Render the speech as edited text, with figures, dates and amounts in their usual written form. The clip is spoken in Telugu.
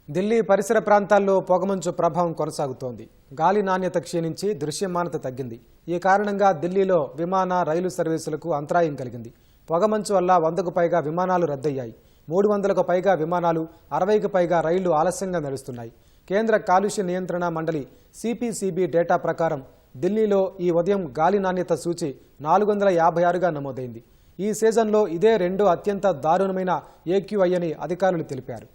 ఢిల్లీ పరిసర ప్రాంతాల్లో పొగమంచు ప్రభావం కొనసాగుతోంది. గాలి నాణ్యత క్షీణించి దృశ్యమానత తగ్గింది. ఈ కారణంగా ఢిల్లీలో విమాన, రైలు సర్వీసులకు అంతరాయం కలిగింది. పొగమంచు వల్ల 100కు పైగా విమానాలు రద్దయ్యాయి. 300కు పైగా విమానాలు, 60కి పైగా రైళ్లు ఆలస్యంగా నడుస్తున్నాయి. కేంద్ర కాలుష్య నియంత్రణ మండలి సిపిసిబి డేటా ప్రకారం ఢిల్లీలో ఈ ఉదయం గాలి నాణ్యత సూచి 456గా నమోదైంది. ఈ సీజన్లో ఇదే రెండో అత్యంత దారుణమైన AQI అని అధికారులు తెలిపారు.